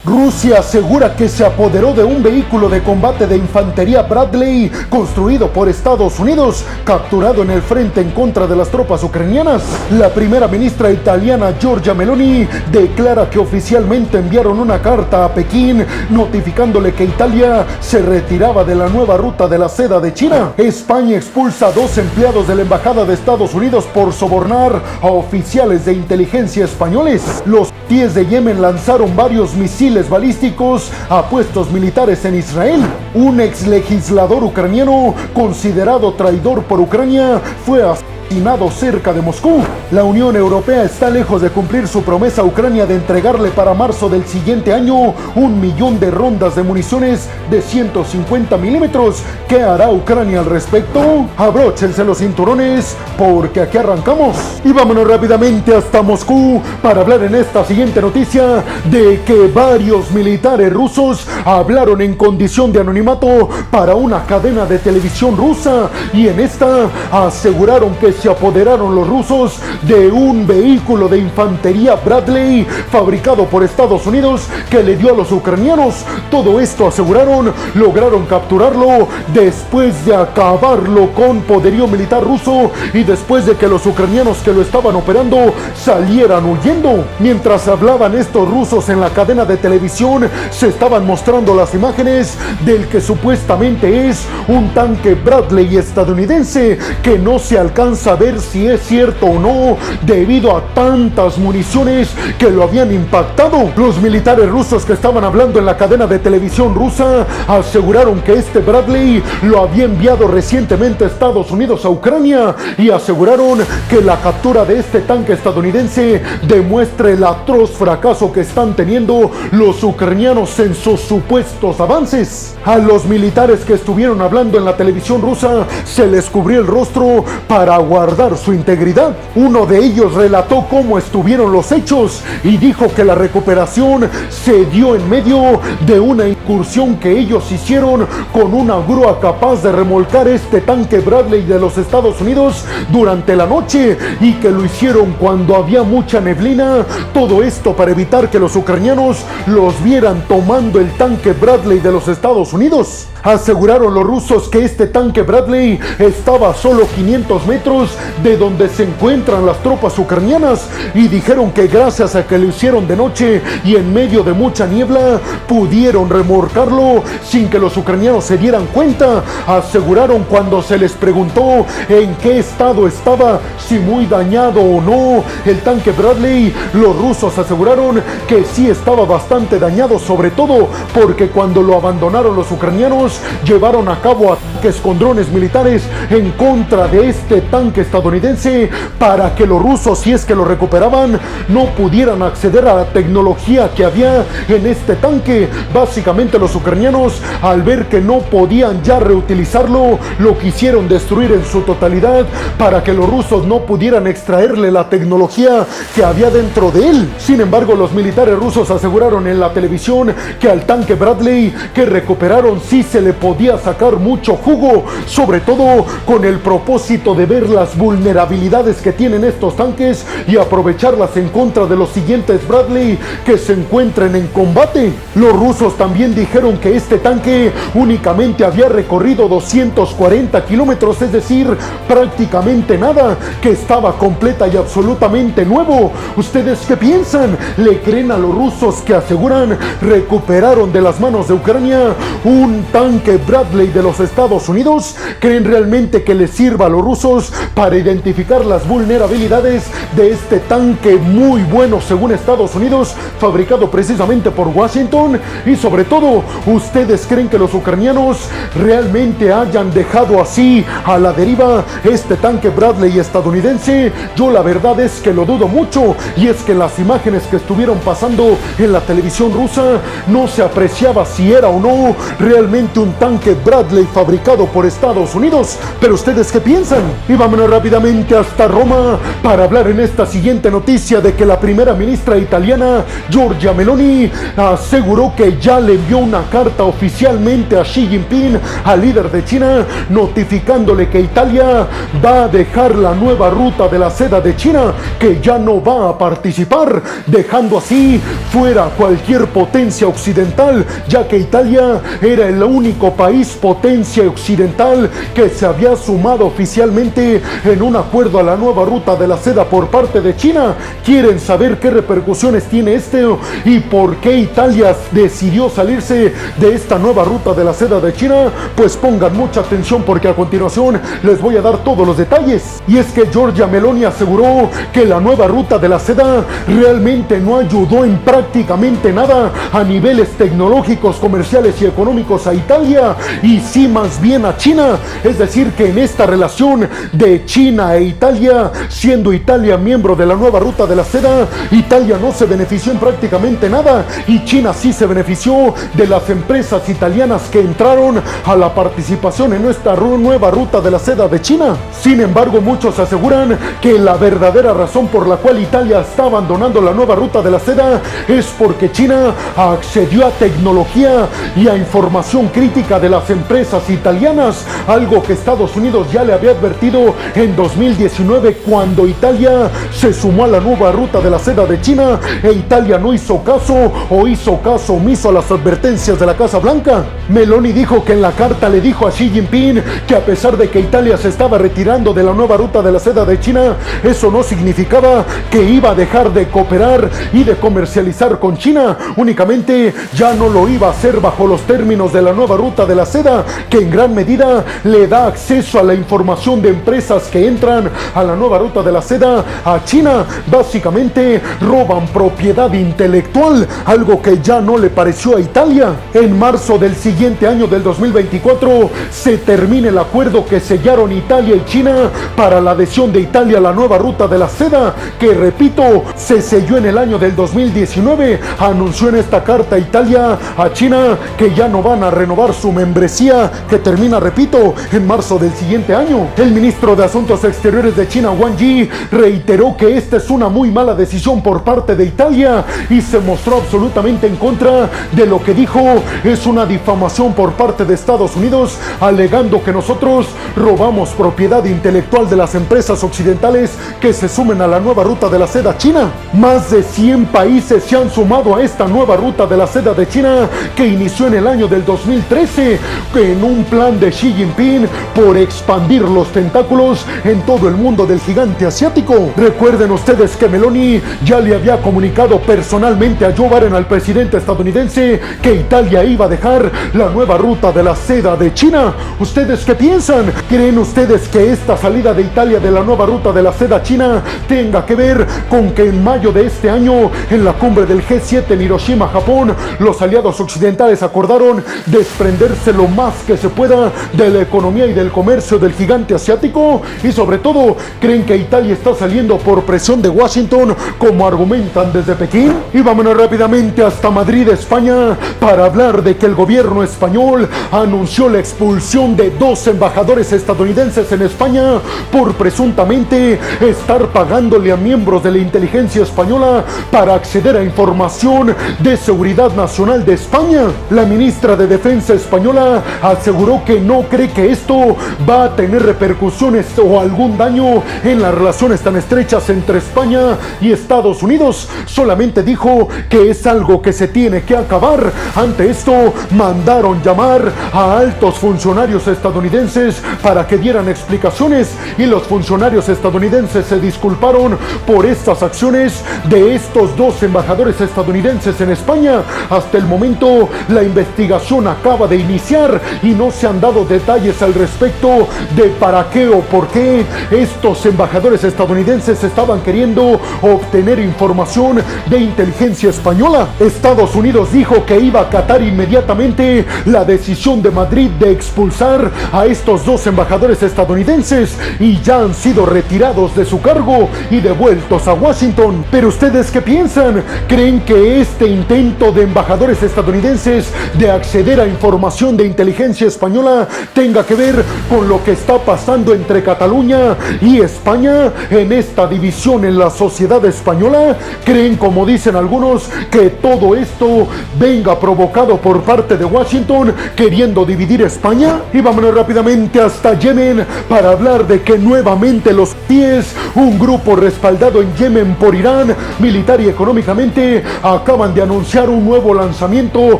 Rusia asegura que se apoderó de un vehículo de combate de infantería Bradley construido por Estados Unidos, capturado en el frente en contra de las tropas ucranianas. La primera ministra italiana Giorgia Meloni declara que oficialmente enviaron una carta a Pekín notificándole que Italia se retiraba de la nueva ruta de la seda de China. España expulsa a 2 empleados de la embajada de Estados Unidos por sobornar a oficiales de inteligencia españoles. Los hutíes de Yemen lanzaron varios misiles balísticos a puestos militares en Israel. Un ex legislador ucraniano considerado traidor por Ucrania fue asesinado cerca de Moscú. La Unión Europea está lejos de cumplir su promesa a Ucrania de entregarle para marzo del siguiente año 1 millón de rondas de municiones de 150 milímetros. ¿Qué hará Ucrania al respecto? Abróchense los cinturones porque aquí arrancamos. Y vámonos rápidamente hasta Moscú para hablar en esta siguiente noticia de que varios militares rusos hablaron en condición de anonimato para una cadena de televisión rusa, y en esta aseguraron que se apoderaron los rusos de un vehículo de infantería Bradley fabricado por Estados Unidos que le dio a los ucranianos. Todo esto, aseguraron, lograron capturarlo después de acabarlo con poderío militar ruso y después de que los ucranianos que lo estaban operando salieran huyendo. Mientras hablaban estos rusos en la cadena de televisión, se estaban mostrando las imágenes del que supuestamente es un tanque Bradley estadounidense que no se alcanza a ver si es cierto o no debido a tantas municiones que lo habían impactado. Los militares rusos que estaban hablando en la cadena de televisión rusa aseguraron que este Bradley lo había enviado recientemente Estados Unidos a Ucrania, y aseguraron que la captura de este tanque estadounidense demuestra el atroz fracaso que están teniendo los ucranianos en sus supuestos avances. A los militares que estuvieron hablando en la televisión rusa se les cubrió el rostro para guardar su integridad. Uno de ellos relató cómo estuvieron los hechos y dijo que la recuperación se dio en medio de una incursión que ellos hicieron con una grúa capaz de remolcar este tanque Bradley de los Estados Unidos durante la noche, y que lo hicieron cuando había mucha neblina. Todo esto para evitar que los ucranianos los vieran tomando el tanque Bradley de los Estados Unidos. Aseguraron los rusos que este tanque Bradley estaba a solo 500 metros de donde se encuentran las tropas ucranianas, y dijeron que gracias a que lo hicieron de noche y en medio de mucha niebla pudieron remolcarlo sin que los ucranianos se dieran cuenta. Aseguraron cuando se les preguntó en qué estado estaba, si muy dañado o no, el tanque Bradley, los rusos aseguraron que sí estaba bastante dañado, sobre todo porque cuando lo abandonaron los ucranianos llevaron a cabo ataques con drones militares en contra de este tanque estadounidense para que los rusos, si es que lo recuperaban, no pudieran acceder a la tecnología que había en este tanque. Básicamente los ucranianos, al ver que no podían ya reutilizarlo, lo quisieron destruir en su totalidad para que los rusos no pudieran extraerle la tecnología que había dentro de él. Sin embargo, los militares rusos aseguraron en la televisión que al tanque Bradley que recuperaron sí se le podía sacar mucho jugo, sobre todo con el propósito de ver las vulnerabilidades que tienen estos tanques y aprovecharlas en contra de los siguientes Bradley que se encuentren en combate. Los rusos también dijeron que este tanque únicamente había recorrido 240 kilómetros, es decir, prácticamente nada, que estaba completa y absolutamente nuevo. ¿Ustedes qué piensan? ¿Le creen a los rusos que aseguran recuperaron de las manos de Ucrania un tanque Bradley de los Estados Unidos? ¿Creen realmente que les sirva a los rusos para identificar las vulnerabilidades de este tanque muy bueno, según Estados Unidos, fabricado precisamente por Washington? Y sobre todo, ¿ustedes creen que los ucranianos realmente hayan dejado así a la deriva este tanque Bradley estadounidense? Yo la verdad es que lo dudo mucho, y es que las imágenes que estuvieron pasando en la televisión rusa no se apreciaba si era o no realmente ante un tanque Bradley fabricado por Estados Unidos. ¿Pero ustedes qué piensan? Y vámonos rápidamente hasta Roma para hablar en esta siguiente noticia de que la primera ministra italiana, Giorgia Meloni, aseguró que ya le envió una carta oficialmente a Xi Jinping, al líder de China, notificándole que Italia va a dejar la nueva ruta de la seda de China, que ya no va a participar, dejando así fuera cualquier potencia occidental, ya que Italia era el único país potencia occidental que se había sumado oficialmente en un acuerdo a la nueva ruta de la seda por parte de China. ¿Quieren saber qué repercusiones tiene este y por qué Italia decidió salirse de esta nueva ruta de la seda de China? Pues pongan mucha atención, porque a continuación les voy a dar todos los detalles. Y es que Giorgia Meloni aseguró que la nueva ruta de la seda realmente no ayudó en prácticamente nada a niveles tecnológicos, comerciales y económicos a Italia, y sí más bien a China. Es decir, que en esta relación de China e Italia, siendo Italia miembro de la nueva ruta de la seda, Italia no se benefició en prácticamente nada, y China sí se benefició de las empresas italianas que entraron a la participación en esta nueva ruta de la seda de China. Sin embargo, muchos aseguran que la verdadera razón por la cual Italia está abandonando la nueva ruta de la seda es porque China accedió a tecnología y a información crítica de las empresas italianas, algo que Estados Unidos ya le había advertido en 2019 cuando Italia se sumó a la nueva ruta de la seda de China, e Italia no hizo caso o hizo caso omiso a las advertencias de la Casa Blanca. Meloni dijo que en la carta le dijo a Xi Jinping que a pesar de que Italia se estaba retirando de la nueva ruta de la seda de China, eso no significaba que iba a dejar de cooperar y de comercializar con China, únicamente ya no lo iba a hacer bajo los términos de la nueva ruta de la seda, que en gran medida le da acceso a la información de empresas que entran a la nueva ruta de la seda a China. Básicamente roban propiedad intelectual, algo que ya no le pareció a Italia. En marzo del siguiente año, del 2024, se termina el acuerdo que sellaron Italia y China para la adhesión de Italia a la nueva ruta de la seda, que repito, se selló en el año del 2019. Anunció en esta carta Italia a China que ya no van a renovar su membresía, que termina, repito, en marzo del siguiente año. El ministro de Asuntos Exteriores de China, Wang Yi, reiteró que esta es una muy mala decisión por parte de Italia y se mostró absolutamente en contra de lo que dijo es una difamación por parte de Estados Unidos, alegando que nosotros robamos propiedad intelectual de las empresas occidentales que se sumen a la nueva ruta de la seda china. Más de 100 países se han sumado a esta nueva ruta de la seda de China, que inició en el año del 2013 en un plan de Xi Jinping por expandir los tentáculos en todo el mundo del gigante asiático. Recuerden ustedes que Meloni ya le había comunicado personalmente a Joe Biden, al presidente estadounidense, que Italia iba a dejar la nueva ruta de la seda de China. ¿Ustedes qué piensan? ¿Creen ustedes que esta salida de Italia de la nueva ruta de la seda china tenga que ver con que en mayo de este año, en la cumbre del G7 en Hiroshima, Japón, los aliados occidentales acordaron desprenderse lo más que se pueda de la economía y del comercio del gigante asiático? Y sobre todo, ¿creen que Italia está saliendo por presión de Washington, como argumentan desde Pekín? Y vámonos rápidamente hasta Madrid, España, para hablar de que el gobierno español anunció la expulsión de 2 embajadores estadounidenses en España por presuntamente estar pagándole a miembros de la inteligencia española para acceder a información de seguridad nacional de España. La ministra de Defensa española aseguró que no cree que esto va a tener repercusiones o algún daño en las relaciones tan estrechas entre España y Estados Unidos. Solamente dijo que es algo que se tiene que acabar. Ante esto, mandaron llamar a altos funcionarios estadounidenses para que dieran explicaciones, y los funcionarios estadounidenses se disculparon por estas acciones de estos 2 embajadores estadounidenses en España. Hasta el momento, la investigación acaba de iniciar y no se han dado detalles al respecto de para qué o por qué estos embajadores estadounidenses estaban queriendo obtener información de inteligencia española. Estados Unidos dijo que iba a acatar inmediatamente la decisión de Madrid de expulsar a estos 2 embajadores estadounidenses, y ya han sido retirados de su cargo y devueltos a Washington. Pero ¿ustedes qué piensan? ¿Creen que este intento de embajadores estadounidenses de acceder a información información de inteligencia española tenga que ver con lo que está pasando entre Cataluña y España en esta división en la sociedad española? ¿Creen, como dicen algunos, que todo esto venga provocado por parte de Washington queriendo dividir España? Y vámonos rápidamente hasta Yemen para hablar de que nuevamente los Hutíes, un grupo respaldado en Yemen por Irán, militar y económicamente, acaban de anunciar un nuevo lanzamiento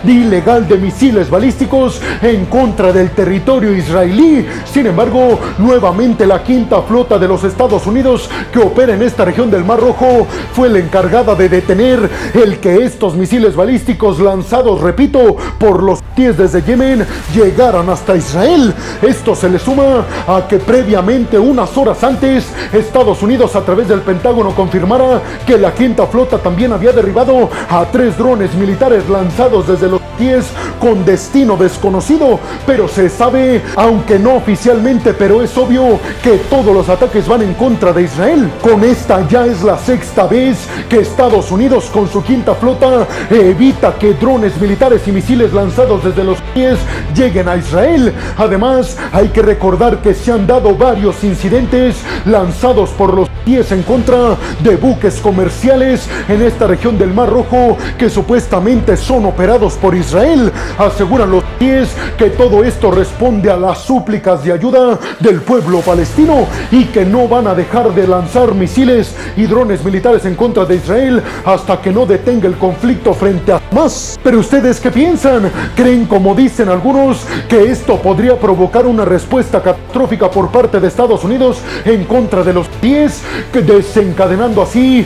ilegal de misiles balísticos en contra del territorio israelí. Sin embargo, nuevamente la quinta flota de los Estados Unidos que opera en esta región del Mar Rojo fue la encargada de detener el que estos misiles balísticos lanzados, repito, por los Hutíes desde Yemen llegaran hasta Israel. Esto se le suma a que previamente, unas horas antes, Estados Unidos a través del Pentágono confirmara que la quinta flota también había derribado a 3 drones militares lanzados desde los Hutíes con destino desconocido. Pero se sabe, aunque no oficialmente, pero es obvio que todos los ataques van en contra de Israel. Con esta ya es la 6ª vez que Estados Unidos con su quinta flota evita que drones militares y misiles lanzados desde los Hutíes lleguen a Israel. Además, hay que recordar que se han dado varios incidentes lanzados por los Hutíes en contra de buques comerciales en esta región del Mar Rojo que supuestamente son operados por Israel. Aseguran los Hutíes que todo esto responde a las súplicas de ayuda del pueblo palestino y que no van a dejar de lanzar misiles y drones militares en contra de Israel hasta que no detenga el conflicto frente a Hamas. Pero ¿ustedes qué piensan? ¿Creen, como dicen algunos, que esto podría provocar una respuesta catastrófica por parte de Estados Unidos en contra de los Hutíes, desencadenando así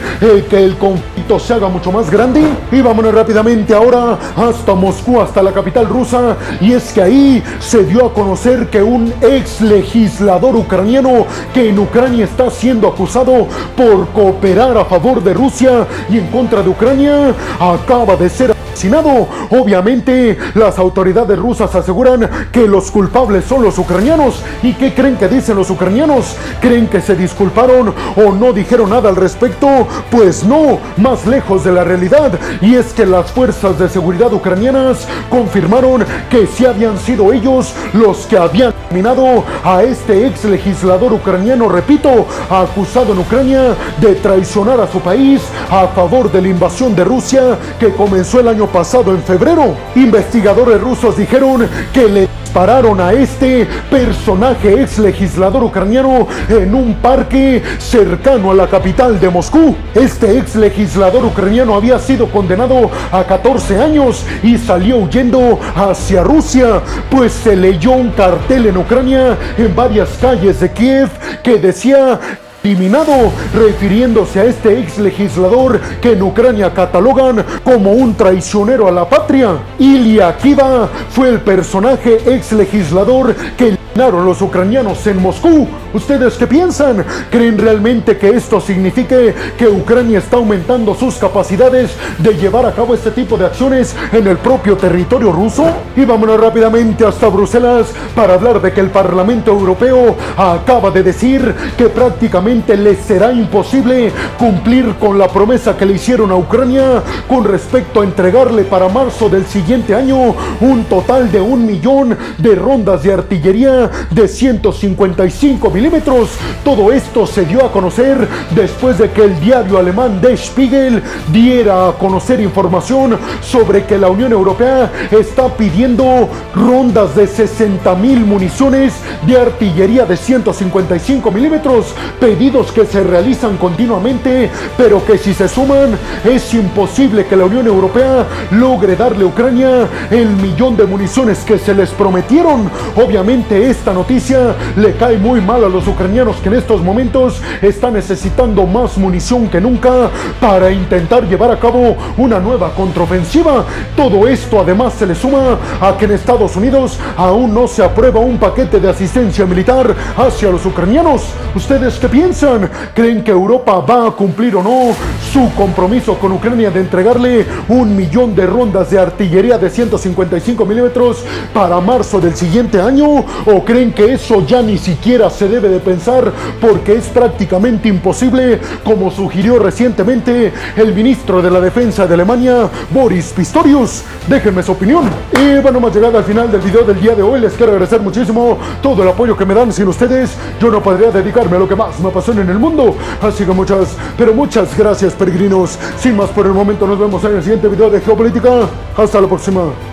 que el conflicto se haga mucho más grande? Y vámonos rápidamente ahora hasta Moscú, hasta la capital rusa, y es que ahí se dio a conocer que un ex legislador ucraniano que en Ucrania está siendo acusado por cooperar a favor de Rusia y en contra de Ucrania acaba de ser asesinado. Obviamente las autoridades rusas aseguran que los culpables son los ucranianos. ¿Y qué creen que dicen los ucranianos? ¿Creen que se disculparon o no dijeron nada al respecto? Pues no, más lejos de la realidad. Y es que las fuerzas de seguridad ucranianas confirmaron que sí habían sido ellos los que habían eliminado a este ex legislador ucraniano, repito, acusado en Ucrania de traicionar a su país a favor de la invasión de Rusia que comenzó el año pasado en febrero. Investigadores rusos dijeron que le dispararon a este personaje ex legislador ucraniano en un parque cercano a la capital de Moscú. Este ex legislador ucraniano había sido condenado a 14 años y salió huyendo hacia Rusia, pues se leyó un cartel en Ucrania en varias calles de Kiev que decía eliminado, refiriéndose a este ex legislador que en Ucrania catalogan como un traicionero a la patria. Ilya Kiva fue el personaje ex legislador que eliminaron los ucranianos en Moscú. ¿Ustedes qué piensan? ¿Creen realmente que esto signifique que Ucrania está aumentando sus capacidades de llevar a cabo este tipo de acciones en el propio territorio ruso? Y vámonos rápidamente hasta Bruselas para hablar de que el Parlamento Europeo acaba de decir que prácticamente les será imposible cumplir con la promesa que le hicieron a Ucrania con respecto a entregarle para marzo del siguiente año un total de 1 millón de rondas de artillería de 155 milímetros. Todo esto se dio a conocer después de que el diario alemán Der Spiegel diera a conocer información sobre que la Unión Europea está pidiendo rondas de 60,000 municiones de artillería de 155 milímetros, pedidos que se realizan continuamente, pero que si se suman es imposible que la Unión Europea logre darle a Ucrania el millón de municiones que se les prometieron. Obviamente esta noticia le cae muy mal a los ucranianos que en estos momentos están necesitando más munición que nunca para intentar llevar a cabo una nueva contraofensiva. Todo esto además se le suma a que en Estados Unidos aún no se aprueba un paquete de asistencia militar hacia los ucranianos. ¿Ustedes qué piensan? ¿Creen que Europa va a cumplir o no su compromiso con Ucrania de entregarle 1 millón de rondas de artillería de 155 milímetros para marzo del siguiente año? ¿O ¿O creen que eso ya ni siquiera se debe de pensar porque es prácticamente imposible, como sugirió recientemente el ministro de la Defensa de Alemania, Boris Pistorius? Déjenme su opinión. Y bueno, hemos llegado al final del video del día de hoy. Les quiero agradecer muchísimo todo el apoyo que me dan. Sin ustedes yo no podría dedicarme a lo que más me apasiona en el mundo. Así que muchas, pero muchas gracias, peregrinos. Sin más por el momento, nos vemos en el siguiente video de Geopolítica. Hasta la próxima.